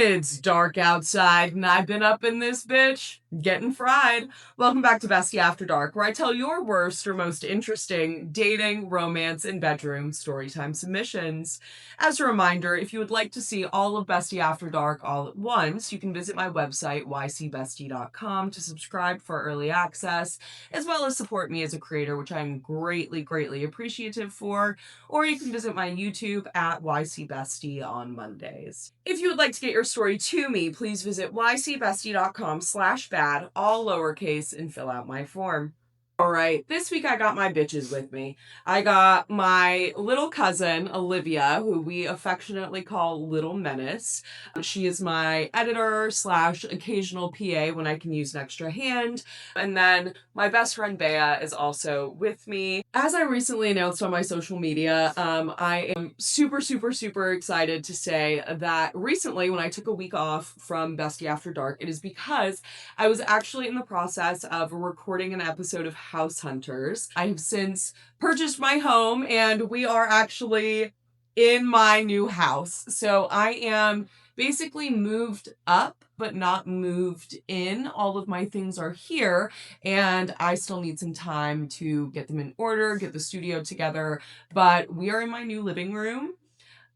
It's dark outside and I've been up in this bitch getting fried. Welcome back to Bestie After Dark, where I tell your worst or most interesting dating, romance, and bedroom storytime submissions. As a reminder, if you would like to see all of Bestie After Dark all at once, you can visit my website, ycbestie.com, to subscribe for early access, as well as support me as a creator, which I'm greatly, greatly appreciative for. Or you can visit my YouTube at ycbestie on Mondays. If you would like to get your story to me, please visit ycbestie.com/bad, all lowercase, and fill out my form. All right, this week I got my bitches with me. I got my little cousin, Olivia, who we affectionately call Little Menace. She is my editor slash occasional PA when I can use an extra hand. And then my best friend Bea is also with me. As I recently announced on my social media, I am super, super, super excited to say that recently when I took a week off from Bestie After Dark, it is because I was actually in the process of recording an episode of House Hunters. I have since purchased my home and we are actually in my new house. So I am basically moved up, but not moved in. All of my things are here and I still need some time to get them in order, get the studio together. But we are in my new living room.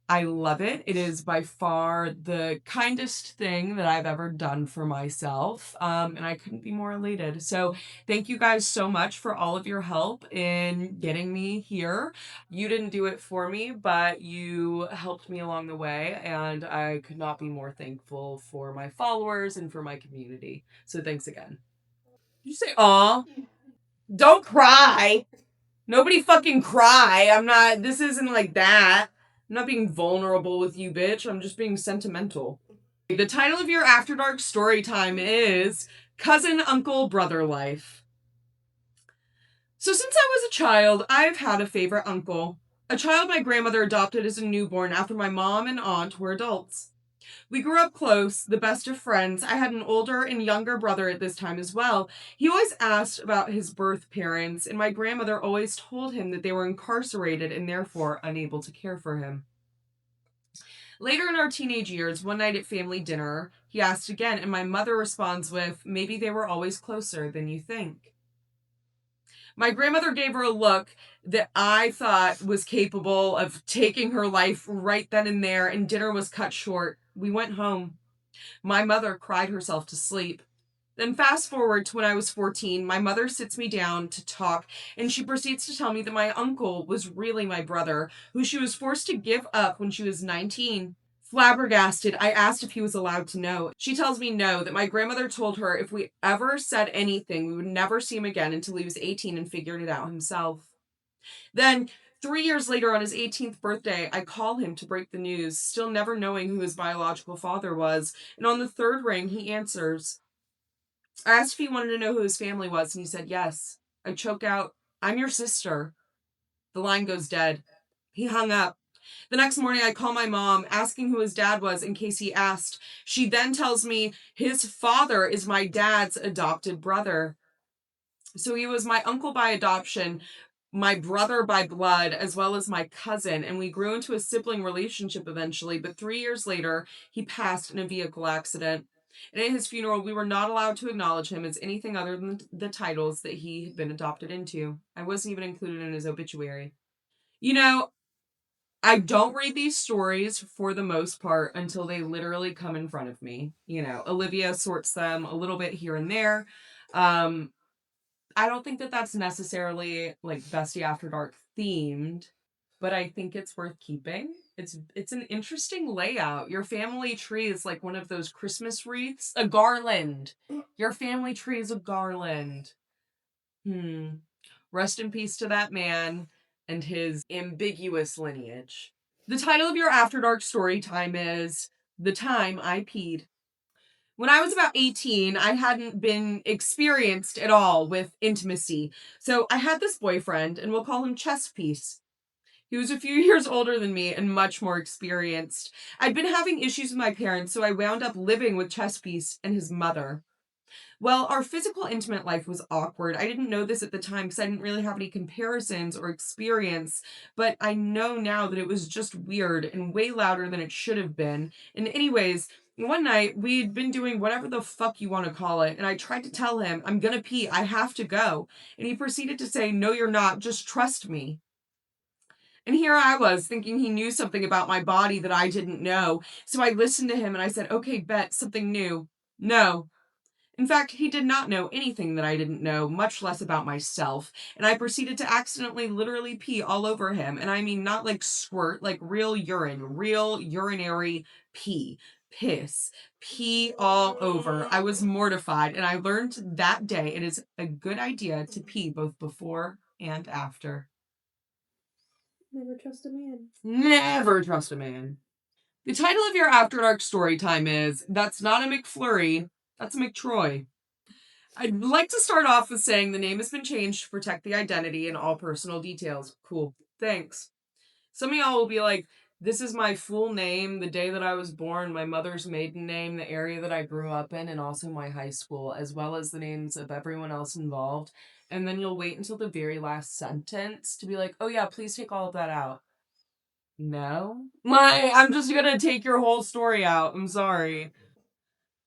I love it. It is by far the kindest thing that I've ever done for myself. And I couldn't be more elated. So thank you guys so much for all of your help in getting me here. You didn't do it for me, but you helped me along the way. And I could not be more thankful for my followers and for my community. So thanks again. Did you say, aw? Don't cry. Nobody fucking cry. This isn't like that. I'm not being vulnerable with you, bitch. I'm just being sentimental. The title of your After Dark story time is Cousin, Uncle, Brother Life. So since I was a child, I've had a favorite uncle. A child my grandmother adopted as a newborn after my mom and aunt were adults. We grew up close, the best of friends. I had an older and younger brother at this time as well. He always asked about his birth parents, and my grandmother always told him that they were incarcerated and therefore unable to care for him. Later in our teenage years, one night at family dinner, he asked again, and my mother responds with, "Maybe they were always closer than you think." My grandmother gave her a look that I thought was capable of taking her life right then and there, and dinner was cut short. We went home. My mother cried herself to sleep. Then fast forward to when I was 14, my mother sits me down to talk, and she proceeds to tell me that my uncle was really my brother, who she was forced to give up when she was 19. Flabbergasted, I asked if he was allowed to know. She tells me no, that my grandmother told her if we ever said anything, we would never see him again until he was 18 and figured it out himself. Then 3 years later, on his 18th birthday, I call him to break the news, still never knowing who his biological father was. And on the third ring, he answers. I asked if he wanted to know who his family was, and he said yes. I choke out, "I'm your sister." The line goes dead. He hung up. The next morning, I call my mom, asking who his dad was in case he asked. She then tells me his father is my dad's adopted brother. So he was my uncle by adoption, my brother by blood, as well as my cousin, and we grew into a sibling relationship eventually, but 3 years later, he passed in a vehicle accident. And at his funeral, we were not allowed to acknowledge him as anything other than the titles that he had been adopted into. I wasn't even included in his obituary. You know, I don't read these stories for the most part until they literally come in front of me. Olivia sorts them a little bit here and there. I don't think that that's necessarily like Bestie After Dark themed, but I think it's worth keeping. It's an interesting layout. Your family tree is like one of those Christmas wreaths, a garland. Your family tree is a garland. Rest in peace to that man and his ambiguous lineage. The title of your After Dark story time is The Time I Peed. When I was about 18, I hadn't been experienced at all with intimacy. So I had this boyfriend, and we'll call him Chess Piece. He was a few years older than me and much more experienced. I'd been having issues with my parents, so I wound up living with Chess Piece and his mother. Well, our physical intimate life was awkward. I didn't know this at the time because I didn't really have any comparisons or experience, but I know now that it was just weird and way louder than it should have been. And anyways, One night, we'd been doing whatever the fuck you want to call it, and I tried to tell him, I'm gonna pee, I have to go. And he proceeded to say, no, you're not, just trust me. And here I was thinking he knew something about my body that I didn't know. So I listened to him and I said, okay, bet, something new. No. In fact, he did not know anything that I didn't know, much less about myself. And I proceeded to accidentally literally pee all over him. And I mean, not like squirt, like real urine, real urinary pee, piss, pee all over. I was mortified. And I learned that day it is a good idea to pee both before and after. Never trust a man. Never trust a man. The title of your After Dark story time is That's Not a McFlurry, That's a McTroy. I'd like to start off with saying the name has been changed to protect the identity and all personal details. Cool. Thanks. Some of y'all will be like, this is my full name, the day that I was born, my mother's maiden name, the area that I grew up in, and also my high school, as well as the names of everyone else involved. And then you'll wait until the very last sentence to be like, oh yeah, please take all of that out. No? I'm just gonna take your whole story out. I'm sorry.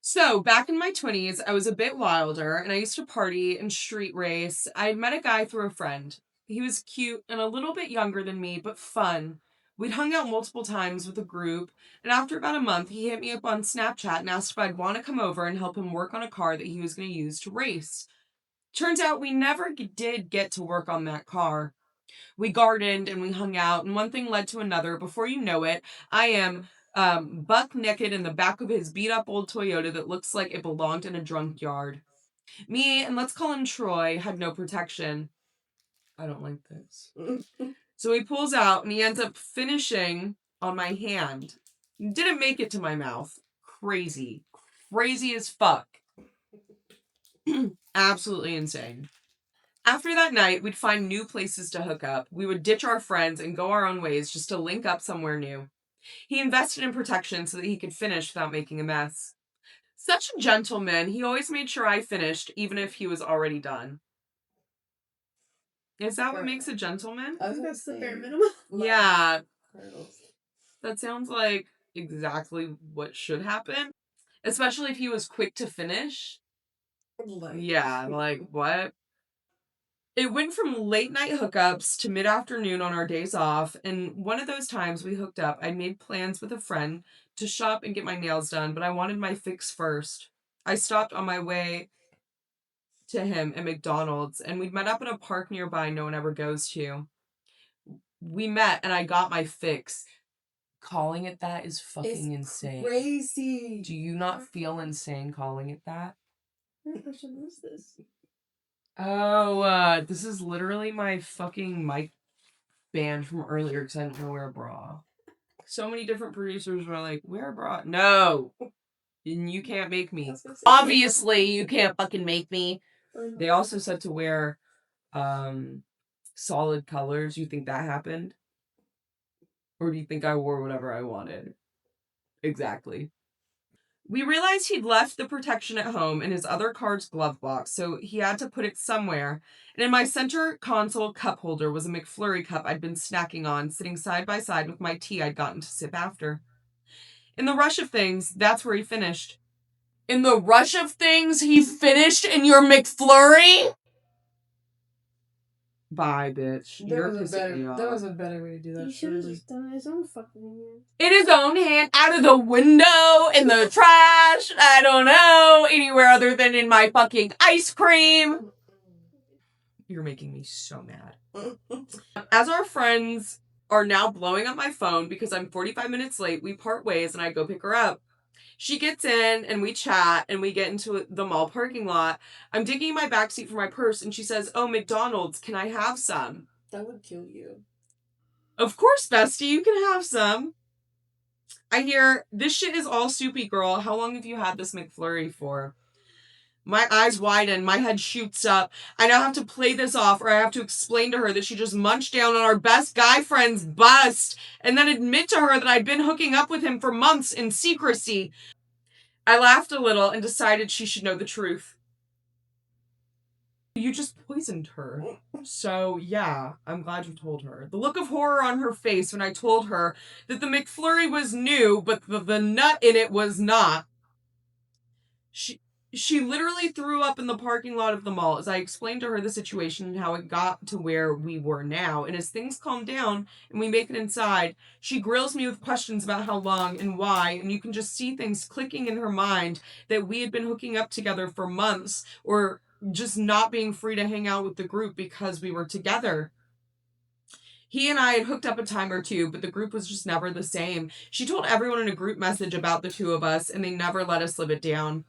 So, back in my 20s, I was a bit wilder and I used to party and street race. I had met a guy through a friend. He was cute and a little bit younger than me, but fun. We'd hung out multiple times with a group, and after about a month, he hit me up on Snapchat and asked if I'd want to come over and help him work on a car that he was going to use to race. Turns out we never did get to work on that car. We gardened and we hung out, and one thing led to another. Before you know it, I am buck naked in the back of his beat up old Toyota that looks like it belonged in a drunk yard. Me, and let's call him Troy, had no protection. I don't like this. So he pulls out and he ends up finishing on my hand. Didn't make it to my mouth. Crazy. Crazy as fuck. Absolutely insane. After that night, we'd find new places to hook up. We would ditch our friends and go our own ways just to link up somewhere new. He invested in protection so that he could finish without making a mess. Such a gentleman, he always made sure I finished, even if he was already done. Is that what makes a gentleman? I think that's the bare minimum. Yeah. That sounds like exactly what should happen. Especially if he was quick to finish. Yeah, like what? It went from late night hookups to mid afternoon on our days off, and one of those times we hooked up, I made plans with a friend to shop and get my nails done, but I wanted my fix first. I stopped on my way to him at McDonald's, and we'd met up at a park nearby no one ever goes to. We met, and I got my fix. Calling it that is fucking insane. Crazy. Do you not feel insane calling it that? What person was this? Oh, this is literally my fucking mic band from earlier because I didn't know wear a bra. So many different producers were like, wear a bra. No. And you can't make me. Obviously, you can't fucking make me. They also said to wear solid colors. You think that happened? Or do you think I wore whatever I wanted? Exactly. We realized he'd left the protection at home in his other car's glove box, so he had to put it somewhere. And in my center console cup holder was a McFlurry cup I'd been snacking on, sitting side by side with my tea I'd gotten to sip after. In the rush of things, that's where he finished. In the rush of things, he finished in your McFlurry? Bye, bitch. You're pissing me off. There was a better way to do that. He should have just done his own fucking hand. In his own hand, out of the window, in the trash, I don't know, anywhere other than in my fucking ice cream. You're making me so mad. As our friends are now blowing up my phone because I'm 45 minutes late, we part ways and I go pick her up. She gets in and we chat and we get into the mall parking lot. I'm digging in my backseat for my purse and she says, oh, McDonald's, can I have some? That would kill you. Of course, Bestie, you can have some. I hear, this shit is all soupy, girl. How long have you had this McFlurry for? My eyes widen. My head shoots up. I now have to play this off or I have to explain to her that she just munched down on our best guy friend's bust and then admit to her that I'd been hooking up with him for months in secrecy. I laughed a little and decided she should know the truth. You just poisoned her. So, yeah, I'm glad you told her. The look of horror on her face when I told her that the McFlurry was new, but the nut in it was not. She literally threw up in the parking lot of the mall as I explained to her the situation and how it got to where we were now. And as things calm down and we make it inside, she grills me with questions about how long and why. And you can just see things clicking in her mind that we had been hooking up together for months or just not being free to hang out with the group because we were together. He and I had hooked up a time or two, but the group was just never the same. She told everyone in a group message about the two of us, and they never let us live it down.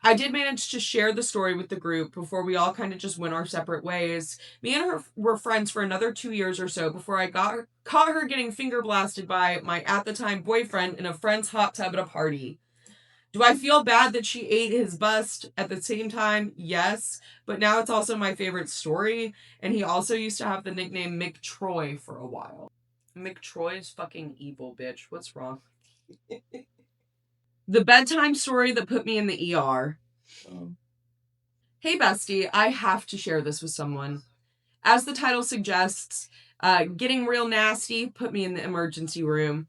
I did manage to share the story with the group before we all kind of just went our separate ways. Me and her were friends for another 2 years or so before I caught her getting finger blasted by my at the time boyfriend in a friend's hot tub at a party. Do I feel bad that she ate his bust at the same time? Yes, but now it's also my favorite story, and he also used to have the nickname Mick Troy for a while. Mick Troy's fucking evil, bitch. What's wrong? The bedtime story that put me in the ER. Hey, bestie, I have to share this with someone. As the title suggests, getting real nasty put me in the emergency room.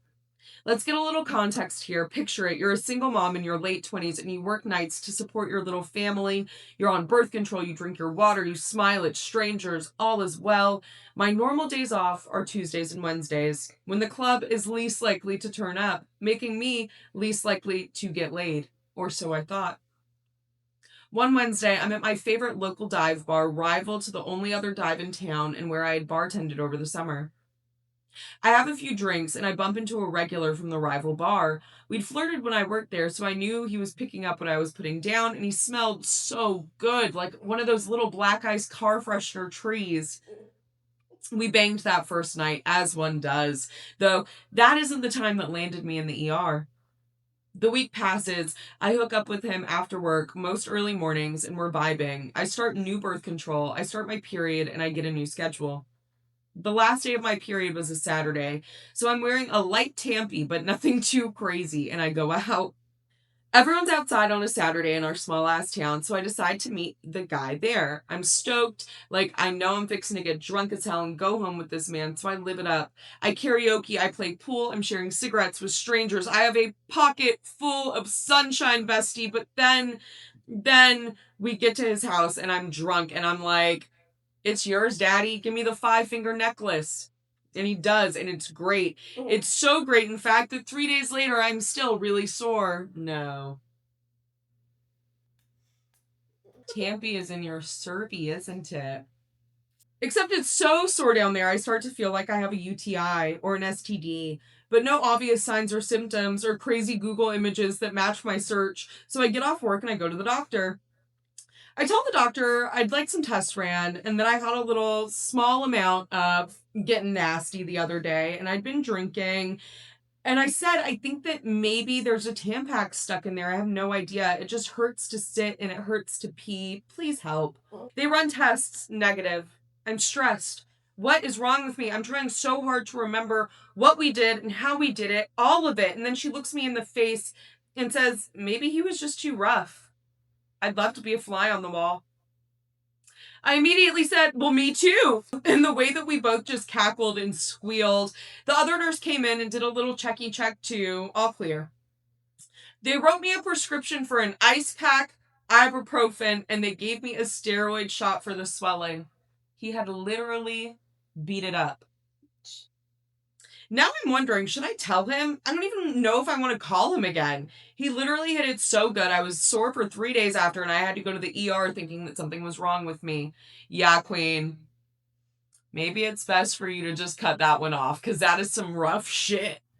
Let's get a little context here. Picture it. You're a single mom in your late 20s and you work nights to support your little family. You're on birth control. You drink your water. You smile at strangers. All is well. My normal days off are Tuesdays and Wednesdays, when the club is least likely to turn up, making me least likely to get laid. Or so I thought. One Wednesday, I'm at my favorite local dive bar, rival to the only other dive in town and where I had bartended over the summer. I have a few drinks and I bump into a regular from the rival bar. We'd flirted when I worked there, so I knew he was picking up what I was putting down, and he smelled so good, like one of those little black ice car freshener trees. We banged that first night, as one does, though that isn't the time that landed me in the ER. The week passes. I hook up with him after work most early mornings and we're vibing. I start new birth control. I start my period and I get a new schedule. The last day of my period was a Saturday, so I'm wearing a light tampy, but nothing too crazy, and I go out. Everyone's outside on a Saturday in our small ass town, so I decide to meet the guy there. I'm stoked. Like, I know I'm fixing to get drunk as hell and go home with this man, so I live it up. I karaoke, I play pool, I'm sharing cigarettes with strangers. I have a pocket full of sunshine, bestie, but then we get to his house and I'm drunk and I'm like, it's yours, daddy. Give me the 5-finger necklace. And he does, and it's great. It's so great, in fact, that 3 days later, I'm still really sore. No. Tampy is in your Serby, isn't it? Except it's so sore down there, I start to feel like I have a UTI or an STD, but no obvious signs or symptoms or crazy Google images that match my search, so I get off work and I go to the doctor. I told the doctor I'd like some tests ran and that I had a little small amount of getting nasty the other day and I'd been drinking. And I said, I think that maybe there's a Tampax stuck in there. I have no idea. It just hurts to sit and it hurts to pee. Please help. They run tests, negative. I'm stressed. What is wrong with me? I'm trying so hard to remember what we did and how we did it, all of it. And then she looks me in the face and says, maybe he was just too rough. I'd love to be a fly on the wall. I immediately said, well, me too. And the way that we both just cackled and squealed, the other nurse came in and did a little checky check too. All clear. They wrote me a prescription for an ice pack, ibuprofen, and they gave me a steroid shot for the swelling. He had literally beat it up. Now I'm wondering, should I tell him? I don't even know if I want to call him again. He literally hit it so good. I was sore for 3 days after, and I had to go to the ER thinking that something was wrong with me. Yeah, queen. Maybe it's best for you to just cut that one off, because that is some rough shit.